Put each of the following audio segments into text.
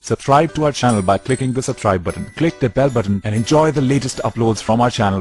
Subscribe to our channel by clicking the subscribe button. Click the bell button and enjoy the latest uploads from our channel.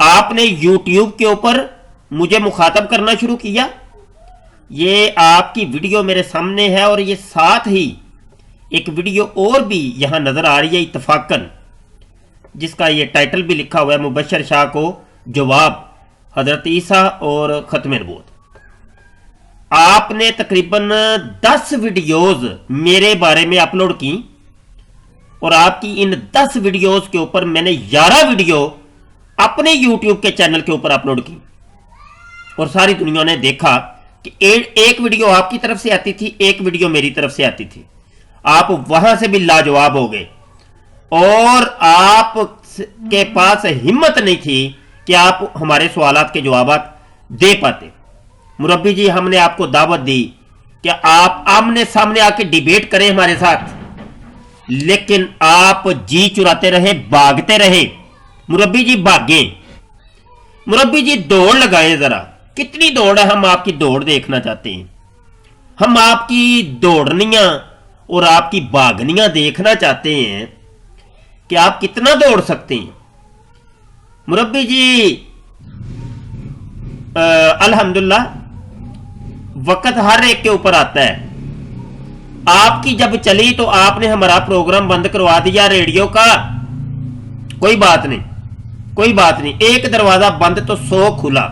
آپ نے YouTube کے اوپر مجھے مخاطب کرنا شروع کیا. یہ آپ کی ویڈیو میرے سامنے ہے اور یہ ساتھ ہی ایک ویڈیو اور بھی یہاں نظر آ رہی ہے اتفاقاً، جس کا یہ ٹائٹل بھی لکھا ہوا ہے مبشر شاہ کو جواب، حضرت عیسیٰ اور ختم نبوت. آپ نے تقریباً 10 ویڈیوز میرے بارے میں اپلوڈ کی اور آپ کی ان 10 ویڈیوز کے اوپر میں نے 11 ویڈیو اپنے یوٹیوب کے چینل کے اوپر اپلوڈ کی، اور ساری دنیا نے دیکھا کہ ایک ویڈیو آپ کی طرف سے آتی تھی، ایک ویڈیو میری طرف سے آتی تھی. آپ وہاں سے بھی لاجواب ہو گئے اور آپ کے پاس ہمت نہیں تھی کہ آپ ہمارے سوالات کے جوابات دے پاتے. مربی جی، ہم نے آپ کو دعوت دی کہ آپ آمنے سامنے آ کے ڈیبیٹ کریں ہمارے ساتھ، لیکن آپ جی چراتے رہے، بھاگتے رہے. مربی جی بھاگیں، مربی جی دوڑ لگائیں ذرا. کتنی دوڑ ہے؟ ہم آپ کی دوڑ دیکھنا چاہتے ہیں. ہم آپ کی دوڑنیاں اور آپ کی بھاگنیاں دیکھنا چاہتے ہیں کہ آپ کتنا دوڑ سکتے ہیں. مربی جی الحمدللہ وقت ہر ایک کے اوپر آتا ہے. آپ کی جب چلی تو آپ نے ہمارا پروگرام بند کروا دیا ریڈیو کا. کوئی بات نہیں، کوئی بات نہیں، ایک دروازہ بند تو 100 کھلا.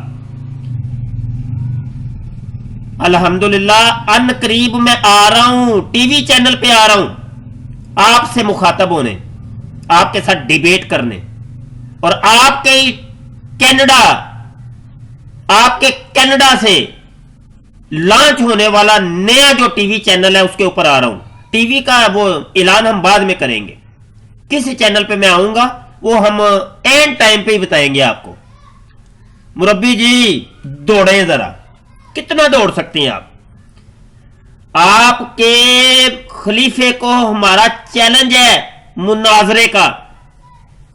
الحمدللہ ان قریب میں آ رہا ہوں، ٹی وی چینل پہ آ رہا ہوں آپ سے مخاطب ہونے، آپ کے ساتھ ڈیبیٹ کرنے. اور آپ کے کینیڈا سے لانچ ہونے والا نیا جو ٹی وی چینل ہے اس کے اوپر آ رہا ہوں. ٹی وی کا وہ اعلان ہم بعد میں کریں گے، کس چینل پہ میں آؤں گا وہ ہم اینڈ ٹائم پہ ہی بتائیں گے آپ کو. مربی جی دوڑیں ذرا، کتنا دوڑ سکتے ہیں آپ؟ آپ کے خلیفے کو ہمارا چیلنج ہے مناظرے کا.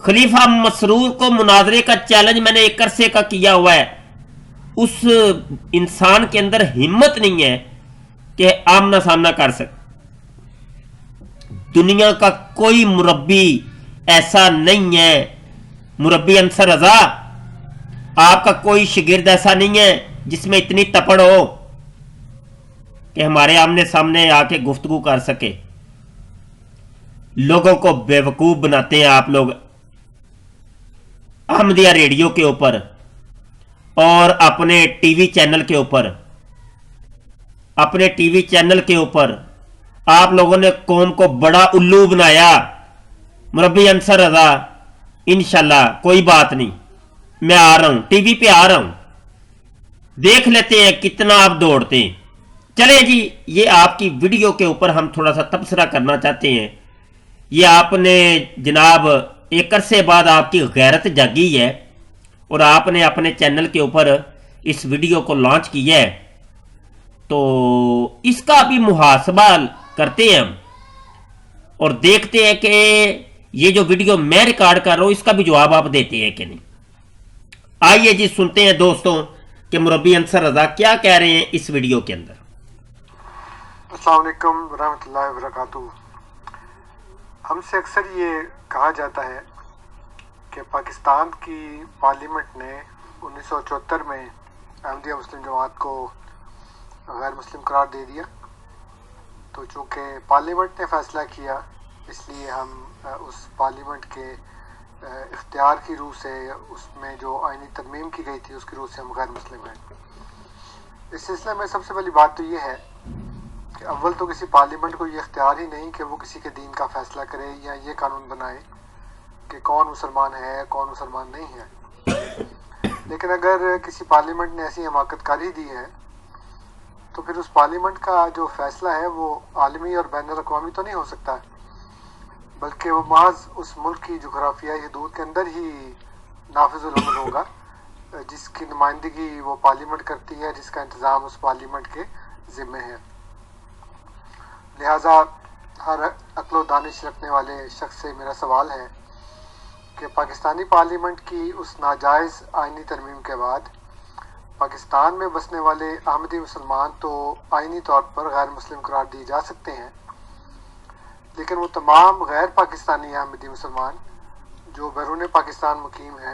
خلیفہ مسرور کو مناظرے کا چیلنج میں نے ایک عرصے کا کیا ہوا ہے. اس انسان کے اندر ہمت نہیں ہے کہ آمنا سامنا کر سکے. دنیا کا کوئی مربی ایسا نہیں ہے، مربی انصر رضا آپ کا کوئی شاگرد ایسا نہیں ہے جس میں اتنی تپڑ ہو کہ ہمارے آمنے سامنے آ کے گفتگو کر سکے. لوگوں کو بیوقوف بناتے ہیں آپ لوگ احمدیہ ریڈیو کے اوپر اور اپنے ٹی وی چینل کے اوپر. اپنے ٹی وی چینل کے اوپر آپ لوگوں نے قوم کو بڑا الو بنایا. مربی انصر رضا انشاءاللہ کوئی بات نہیں، میں آ رہا ہوں، ٹی وی پہ آ رہا ہوں، دیکھ لیتے ہیں کتنا آپ دوڑتے ہیں. چلے جی، یہ آپ کی ویڈیو کے اوپر ہم تھوڑا سا تبصرہ کرنا چاہتے ہیں. یہ آپ نے جناب ایک عرصے بعد آپ کی غیرت جاگی ہے اور آپ نے اپنے چینل کے اوپر اس ویڈیو کو لانچ کیا ہے، تو اس کا بھی محاسبہ کرتے ہیں ہم اور دیکھتے ہیں کہ یہ جو ویڈیو میں ریکارڈ کر رہا ہوں اس کا بھی جواب آپ دیتے ہیں کہ نہیں. آئیے جی سنتے ہیں دوستوں کہ مربی انصر رضا کیا کہہ رہے ہیں اس ویڈیو کے اندر. السلام علیکم ورحمۃ اللہ وبرکاتہ. ہم سے اکثر یہ کہا جاتا ہے کہ پاکستان کی پارلیمنٹ نے 1974 میں احمدیہ مسلم جماعت کو غیر مسلم قرار دے دیا. تو چونکہ پارلیمنٹ نے فیصلہ کیا اس لیے ہم اس پارلیمنٹ کے اختیار کی روح سے، اس میں جو آئینی ترمیم کی گئی تھی اس کی روح سے ہم غیر مسلم ہیں. اس سلسلے میں سب سے پہلی بات تو یہ ہے کہ اول تو کسی پارلیمنٹ کو یہ اختیار ہی نہیں کہ وہ کسی کے دین کا فیصلہ کرے یا یہ قانون بنائے کہ کون مسلمان ہے کون مسلمان نہیں ہے. لیکن اگر کسی پارلیمنٹ نے ایسی حماقت کاری دی ہے تو پھر اس پارلیمنٹ کا جو فیصلہ ہے وہ عالمی اور بین الاقوامی تو نہیں ہو سکتا، بلکہ وہ محض اس ملک کی جغرافیائی حدود کے اندر ہی نافذ العمل ہوگا جس کی نمائندگی وہ پارلیمنٹ کرتی ہے، جس کا انتظام اس پارلیمنٹ کے ذمے ہے. لہٰذا ہر عقل و دانش رکھنے والے شخص سے میرا سوال ہے کہ پاکستانی پارلیمنٹ کی اس ناجائز آئینی ترمیم کے بعد پاکستان میں بسنے والے احمدی مسلمان تو آئینی طور پر غیر مسلم قرار دیے جا سکتے ہیں، لیکن وہ تمام غیر پاکستانی احمدی مسلمان جو بیرون پاکستان مقیم ہیں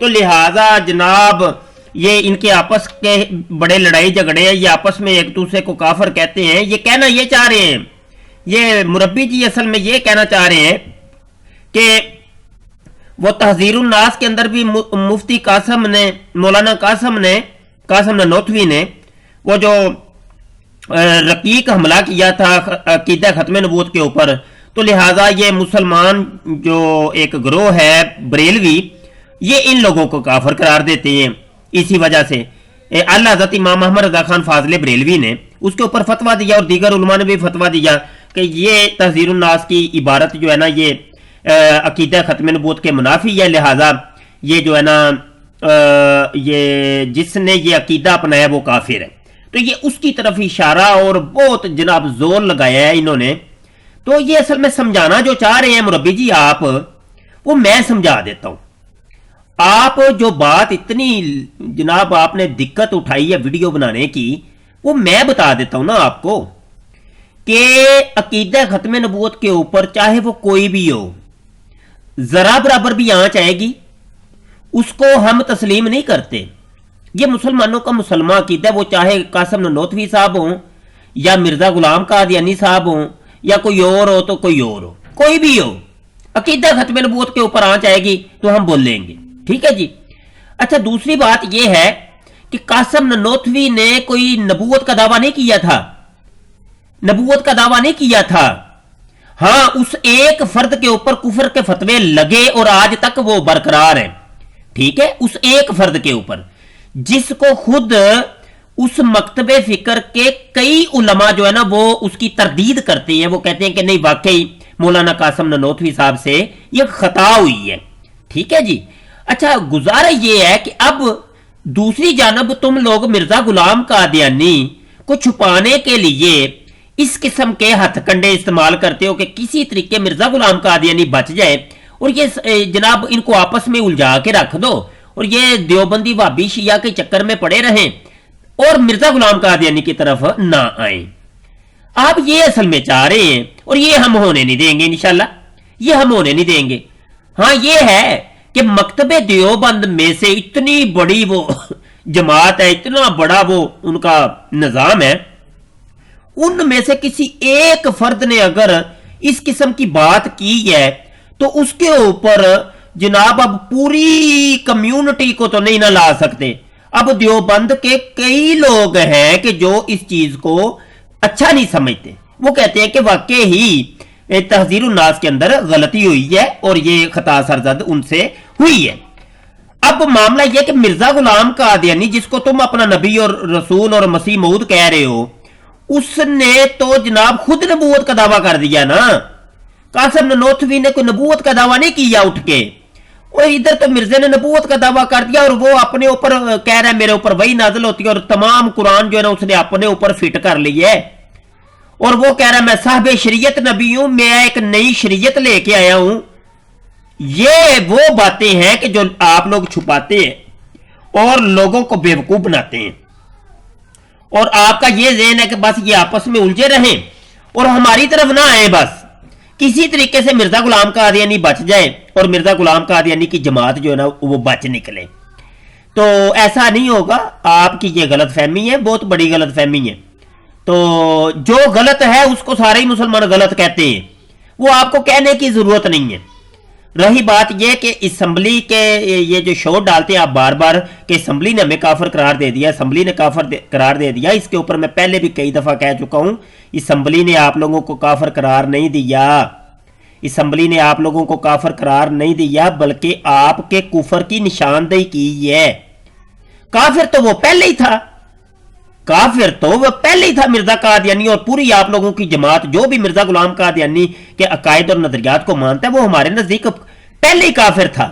تو لہٰذا جناب یہ ان کے آپس کے بڑے لڑائی جھگڑے ہیں، یہ آپس میں ایک دوسرے کو کافر کہتے ہیں. یہ کہنا یہ چاہ رہے ہیں، یہ مربی جی اصل میں یہ کہنا چاہ رہے ہیں کہ وہ تحذیر الناس کے اندر بھی مفتی قاسم نے، مولانا قاسم نانوتوی نے وہ جو رقیق حملہ کیا تھا عقیدہ ختم نبوت کے اوپر، تو لہٰذا یہ مسلمان جو ایک گروہ ہے بریلوی، یہ ان لوگوں کو کافر قرار دیتے ہیں. اسی وجہ سے اعلی حضرت امام محمد رضا خان فاضل بریلوی نے اس کے اوپر فتویٰ دیا، اور دیگر علماء نے بھی فتویٰ دیا کہ یہ تحذیر الناس کی عبارت جو ہے نا یہ عقیدہ ختم نبوت کے منافی ہے، لہٰذا یہ جو ہے نا یہ جس نے یہ عقیدہ اپنایا وہ کافر ہے. تو یہ اس کی طرف اشارہ اور بہت جناب زور لگایا ہے انہوں نے. تو یہ اصل میں سمجھانا جو چاہ رہے ہیں مربی جی آپ، وہ میں سمجھا دیتا ہوں. آپ جو بات اتنی جناب آپ نے دقت اٹھائی ہے ویڈیو بنانے کی، وہ میں بتا دیتا ہوں نا آپ کو کہ عقیدہ ختم نبوت کے اوپر چاہے وہ کوئی بھی ہو، ذرا برابر بھی آنچ آئے گی اس کو ہم تسلیم نہیں کرتے. یہ مسلمانوں کا مسلمان عقیدہ ہے، وہ چاہے قاسم نانوتوی صاحب ہوں یا مرزا غلام قادیانی صاحب ہوں یا کوئی اور ہو تو کوئی اور ہو، کوئی بھی ہو، عقیدہ ختم نبوت کے اوپر آنچ آئے گی تو ہم بول لیں گے. ٹھیک ہے جی. اچھا دوسری بات یہ ہے کہ قاسم نانوتوی نے کوئی نبوت کا دعویٰ نہیں کیا تھا، نبوت کا دعویٰ نہیں کیا تھا. ہاں اس ایک فرد کے اوپر کفر کے فتوے لگے اور آج تک وہ برقرار ہیں. ٹھیک ہے، اس ایک فرد کے اوپر جس کو خود اس مکتب فکر کے کئی علماء جو ہے نا وہ اس کی تردید کرتے ہیں، وہ کہتے ہیں کہ نہیں واقعی مولانا قاسم نانوتوی صاحب سے یہ خطا ہوئی ہے. ٹھیک ہے جی. اچھا گزارا یہ ہے کہ اب دوسری جانب تم لوگ مرزا غلام قادیانی کو چھپانے کے لیے اس قسم کے ہتھ کنڈے استعمال کرتے ہو کہ کسی طریقے مرزا غلام قادیانی بچ جائے، اور یہ جناب ان کو آپس میں الجھا کے رکھ دو اور یہ دیوبندی وہابی شیعہ کے چکر میں پڑے رہیں اور مرزا غلام قادیانی کی طرف نہ آئیں. آپ یہ اصل میں چاہ رہے ہیں، اور یہ ہم ہونے نہیں دیں گے انشاءاللہ، یہ ہم ہونے نہیں دیں گے. ہاں یہ ہے کہ مکتب دیوبند میں سے اتنی بڑی وہ جماعت ہے، اتنا بڑا وہ ان کا نظام ہے، ان میں سے کسی ایک فرد نے اگر اس قسم کی بات کی ہے تو اس کے اوپر جناب اب پوری کمیونٹی کو تو نہیں نہ لا سکتے. اب دیوبند کے کئی لوگ ہیں کہ جو اس چیز کو اچھا نہیں سمجھتے، وہ کہتے ہیں کہ واقعی ہی تحذیر الناس کے اندر غلطی ہوئی ہے اور یہ خطا سرزد ان سے ہوئی ہے. اب معاملہ یہ کہ مرزا غلام قادیانی جس کو تم اپنا نبی اور رسول اور مسیح موعود کہہ رہے ہو، اس نے تو جناب خود نبوت کا دعویٰ کر دیا نا. قاسم نانوتوی نے کوئی نبوت کا دعویٰ نہیں کیا اٹھ کے، اور ادھر تو مرزے نے نبوت کا دعویٰ کر دیا اور وہ اپنے اوپر کہہ رہا ہے میرے اوپر وہی نازل ہوتی ہے، اور تمام قرآن جو ہے نا اس نے اپنے اوپر فٹ کر لی ہے، اور وہ کہہ رہا ہے میں صاحب شریعت نبی ہوں، میں ایک نئی شریعت لے کے آیا ہوں. یہ وہ باتیں ہیں کہ جو آپ لوگ چھپاتے ہیں اور لوگوں کو بیوقوف بناتے ہیں، اور آپ کا یہ ذہن ہے کہ بس یہ آپس میں الجھے رہیں اور ہماری طرف نہ آئے، بس کسی طریقے سے مرزا غلام قادیانی بچ جائے اور مرزا غلام قادیانی کی جماعت جو ہے نا وہ بچ نکلے. تو ایسا نہیں ہوگا. آپ کی یہ غلط فہمی ہے، بہت بڑی غلط فہمی ہے. تو جو غلط ہے اس کو سارے ہی مسلمان غلط کہتے ہیں، وہ آپ کو کہنے کی ضرورت نہیں ہے. رہی بات یہ کہ اسمبلی کے یہ جو شو ڈالتے ہیں آپ بار بار کہ اسمبلی نے ہمیں کافر قرار دے دیا، اسمبلی نے کافر قرار دے دیا، اس کے اوپر میں پہلے بھی کئی دفعہ کہہ چکا ہوں، اسمبلی نے آپ لوگوں کو کافر قرار نہیں دیا، اسمبلی نے آپ لوگوں کو کافر قرار نہیں دیا، بلکہ آپ کے کفر کی نشاندہی کی ہے. کافر تو وہ پہلے ہی تھا، کافر تو وہ پہلے ہی تھا مرزا قادیانی، اور پوری آپ لوگوں کی جماعت جو بھی مرزا غلام قادیانی کے عقائد اور نظریات کو مانتا ہے وہ ہمارے نزدیک پہلے ہی کافر تھا.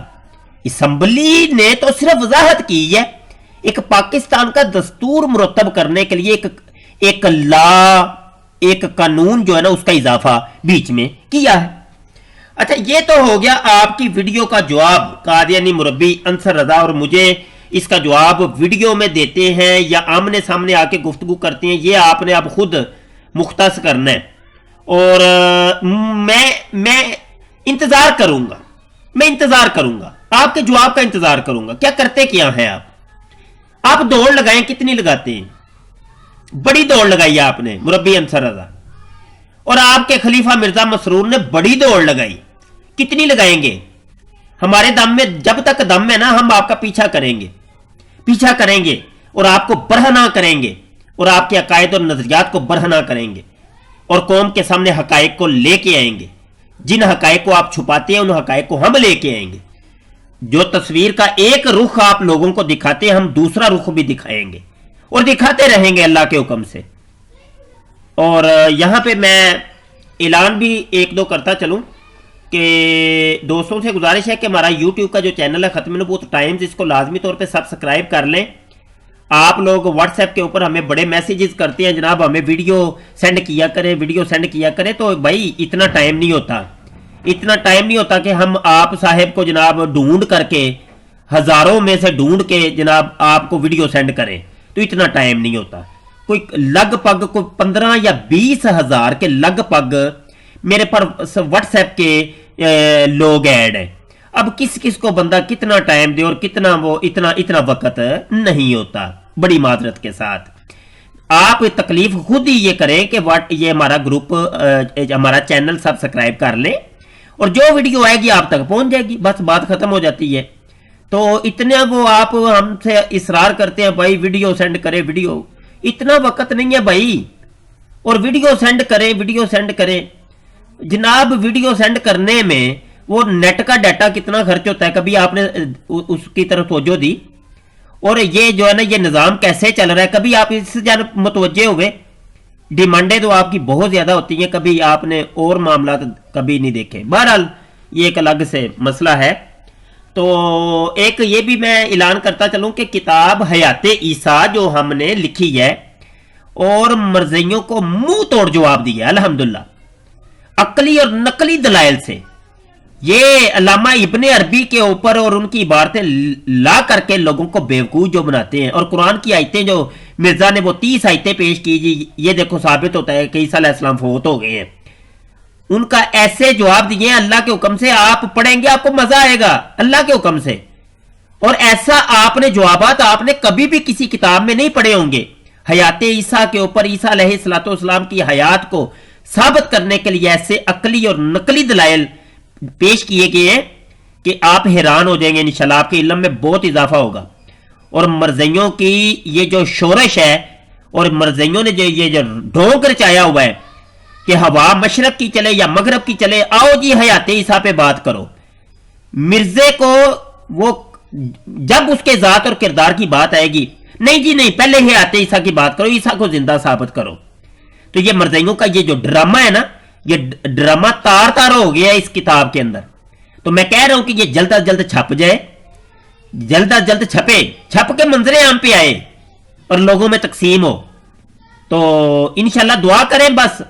اسمبلی نے تو صرف وضاحت کی ہے، ایک پاکستان کا دستور مرتب کرنے کے لیے ایک لا، ایک قانون جو ہے نا اس کا اضافہ بیچ میں کیا ہے. اچھا یہ تو ہو گیا آپ کی ویڈیو کا جواب. قادیانی مربی انصر رضا اور مجھے اس کا جواب ویڈیو میں دیتے ہیں یا آمنے سامنے آ کے گفتگو کرتے ہیں، یہ آپ نے اب خود مختص کرنا ہے. اور میں انتظار کروں گا، آپ کے جواب کا انتظار کروں گا. کیا کرتے کیا ہیں آپ دوڑ لگائیں, کتنی لگاتے ہیں؟ بڑی دوڑ لگائی آپ نے مربی انصر رضا, اور آپ کے خلیفہ مرزا مسرور نے بڑی دوڑ لگائی. کتنی لگائیں گے؟ ہمارے دم میں جب تک دم ہے نا, ہم آپ کا پیچھا کریں گے اور آپ کو برہنہ کریں گے, اور آپ کے عقائد اور نظریات کو برہنہ کریں گے, اور قوم کے سامنے حقائق کو لے کے آئیں گے. جن حقائق کو آپ چھپاتے ہیں ان حقائق کو ہم لے کے آئیں گے. جو تصویر کا ایک رخ آپ لوگوں کو دکھاتے ہیں, ہم دوسرا رخ بھی دکھائیں گے اور دکھاتے رہیں گے اللہ کے حکم سے. اور یہاں پہ میں اعلان بھی ایک دو کرتا چلوں کہ دوستوں سے گزارش ہے کہ ہمارا یوٹیوب کا جو چینل ہے ختم نبوت ٹائمز, اس کو لازمی طور پہ سبسکرائب کر لیں. آپ لوگ واٹس ایپ کے اوپر ہمیں بڑے میسیجز کرتے ہیں, جناب ہمیں ویڈیو سینڈ کیا کریں, تو بھائی اتنا ٹائم نہیں ہوتا کہ ہم آپ صاحب کو جناب ڈھونڈ کر کے, ہزاروں میں سے ڈھونڈ کے جناب آپ کو ویڈیو سینڈ کریں, تو اتنا ٹائم نہیں ہوتا. کوئی لگ بھگ کوئی 15 یا 20 ہزار کے لگ بھگ میرے پر واٹس ایپ کے لوگ ایڈ ہیں. اب کس کو بندہ کتنا ٹائم دے اور کتنا وہ اتنا وقت نہیں ہوتا. بڑی معذرت کے ساتھ آپ تکلیف خود ہی یہ کریں کہ یہ ہمارا گروپ, ہمارا چینل سبسکرائب کر لیں, اور جو ویڈیو آئے گی آپ تک پہنچ جائے گی, بس بات ختم ہو جاتی ہے. تو اتنا وہ آپ ہم سے اصرار کرتے ہیں بھائی ویڈیو سینڈ کرے, ویڈیو اتنا وقت نہیں ہے بھائی, اور ویڈیو سینڈ کریں جناب. ویڈیو سینڈ کرنے میں وہ نیٹ کا ڈیٹا کتنا خرچ ہوتا ہے, کبھی آپ نے اس کی طرف توجہ دی؟ اور یہ جو ہے نا, یہ نظام کیسے چل رہا ہے, کبھی آپ اس سے جانب متوجہ ہوئے؟ ڈیمانڈیں تو آپ کی بہت زیادہ ہوتی ہیں, کبھی آپ نے اور معاملات کبھی نہیں دیکھے. بہرحال یہ ایک الگ سے مسئلہ ہے. تو ایک یہ بھی میں اعلان کرتا چلوں کہ کتاب حیات عیسیٰ جو ہم نے لکھی ہے اور مرزیوں کو منہ توڑ جواب دیا ہے الحمدللہ, عقلی اور نقلی دلائل سے. یہ علامہ ابن عربی کے اوپر اور ان کی عبارتیں لا کر کے لوگوں کو بیوقوف جو بناتے ہیں, اور قرآن کی آیتیں جو مرزا نے وہ 30 آیتیں پیش کی, جی یہ دیکھو ثابت ہوتا ہے کہ عیسیٰ علیہ السلام فوت ہو گئے ہیں, ان کا ایسے جواب دیے ہیں اللہ کے حکم سے. آپ پڑھیں گے آپ کو مزہ آئے گا اللہ کے حکم سے. اور ایسا آپ نے جوابات آپ نے کبھی بھی کسی کتاب میں نہیں پڑھے ہوں گے. حیات عیسیٰ کے اوپر عیسیٰ علیہ السلام کی حیات کو ثابت کرنے کے لیے ایسے عقلی اور نقلی دلائل پیش کیے گئے ہیں کہ آپ حیران ہو جائیں گے. انشاءاللہ آپ کے علم میں بہت اضافہ ہوگا. اور مرزیوں کی یہ جو شورش ہے, اور مرزیوں نے جو ڈھونگ رچایا ہوا ہے کہ ہوا مشرق کی چلے یا مغرب کی چلے, آؤ جی حیات عیسیٰ پہ بات کرو. مرزے کو وہ جب اس کے ذات اور کردار کی بات آئے گی, نہیں جی نہیں, پہلے حیات عیسیٰ کی بات کرو, عیسیٰ کو زندہ ثابت کرو. تو یہ مرزیوں کا یہ جو ڈرامہ ہے نا, یہ ڈرامہ تار ہو گیا ہے اس کتاب کے اندر. تو میں کہہ رہا ہوں کہ یہ جلد از جلد چھپ جائے, جلد از جلد چھپ کے منظر عام پہ آئے اور لوگوں میں تقسیم ہو. تو انشاءاللہ دعا کریں بس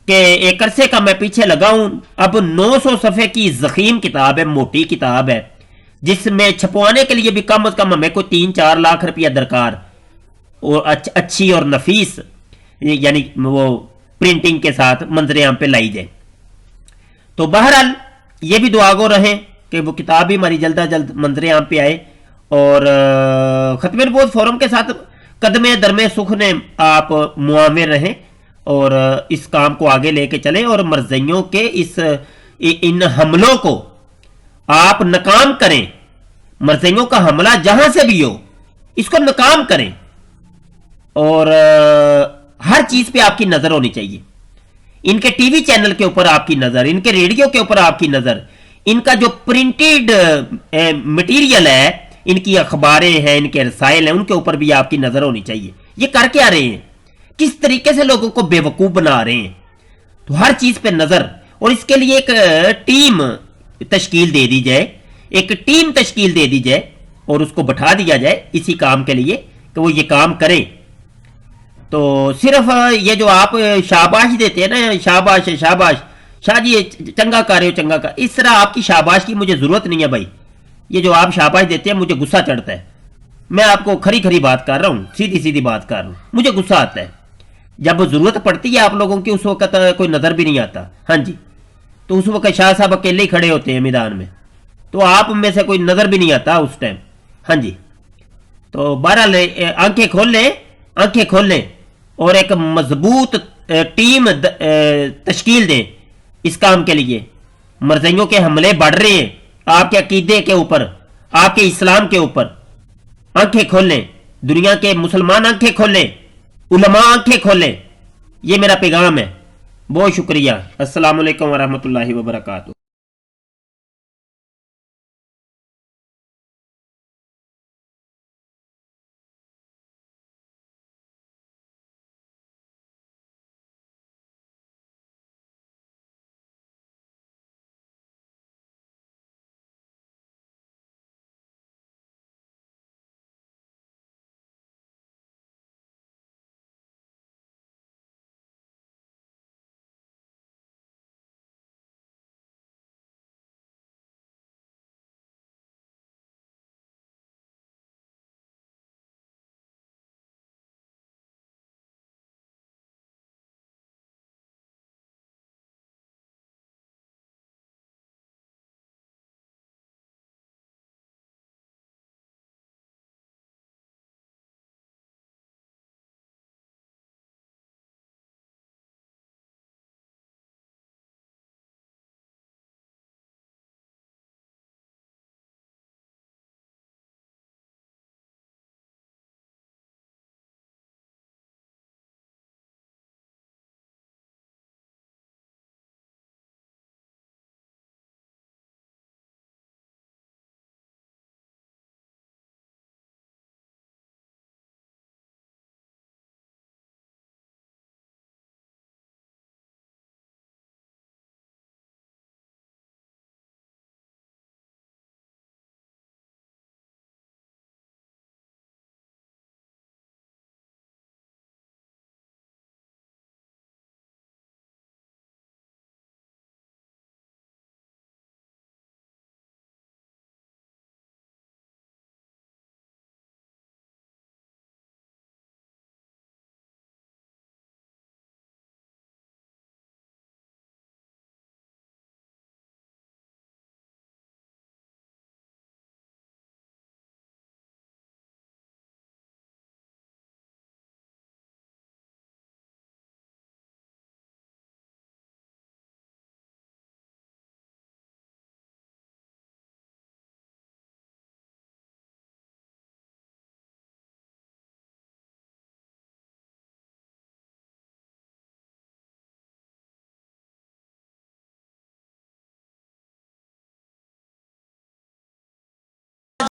کہ ایک عرصے کا میں پیچھے لگا ہوں. اب 900 صفحے کی ضخیم کتاب ہے, موٹی کتاب ہے, جس میں چھپوانے کے لیے بھی کم از کم ہمیں کوئی 3-4 لاکھ روپیہ درکار, اور اچھی اور نفیس یعنی وہ پرنٹنگ کے ساتھ منظر عام پہ لائی جائے. تو بہرحال یہ بھی دعا گو رہیں کہ وہ کتاب بھی ہماری جلد از جلد منظر عام پہ آئے, اور ختم نبوت فورم کے ساتھ قدمے درمے سکھ نے آپ معاون رہیں اور اس کام کو آگے لے کے چلیں, اور مرزیوں کے ان حملوں کو آپ ناکام کریں. مرزیوں کا حملہ جہاں سے بھی ہو اس کو ناکام کریں, اور ہر چیز پہ آپ کی نظر ہونی چاہیے. ان کے ٹی وی چینل کے اوپر آپ کی نظر, ان کے ریڈیو کے اوپر آپ کی نظر, ان کا جو پرنٹڈ مٹیریل ہے, ان کی اخباریں ہیں, ان کے رسائل ہیں, ان کے اوپر بھی آپ کی نظر ہونی چاہیے. یہ کر کے آ رہے ہیں, کس طریقے سے لوگوں کو بے وقوف بنا رہے ہیں. تو ہر چیز پہ نظر, اور اس کے لیے ایک ٹیم تشکیل دے دی جائے, اور اس کو بٹھا دیا جائے اسی کام کے لیے کہ وہ یہ کام کریں. تو صرف یہ جو آپ شاباش دیتے ہیں نا, شاباش شاہ جی چنگا کر رہے ہو, چنگا کر, اس طرح آپ کی شاباش کی مجھے ضرورت نہیں ہے بھائی. یہ جو آپ شاباش دیتے ہیں مجھے غصہ چڑھتا ہے. میں آپ کو کھری بات کر رہا ہوں, سیدھی بات کر رہا ہوں, مجھے غصہ آتا ہے. جب ضرورت پڑتی ہے آپ لوگوں کی اس وقت کوئی نظر بھی نہیں آتا. ہاں جی, تو اس وقت شاہ صاحب اکیلے ہی کھڑے ہوتے ہیں میدان میں, تو آپ میں سے کوئی نظر بھی نہیں آتا اس ٹائم. ہاں جی تو بہرحال آنکھیں کھول لیں اور ایک مضبوط ٹیم تشکیل دیں اس کام کے لیے. مرزائیوں کے حملے بڑھ رہے ہیں آپ کے عقیدے کے اوپر, آپ کے اسلام کے اوپر. آنکھیں کھول لیں, دنیا کے مسلمان آنکھیں کھول لیں, علماء آنکھیں کھول لیں. یہ میرا پیغام ہے. بہت شکریہ. السلام علیکم ورحمۃ اللہ وبرکاتہ.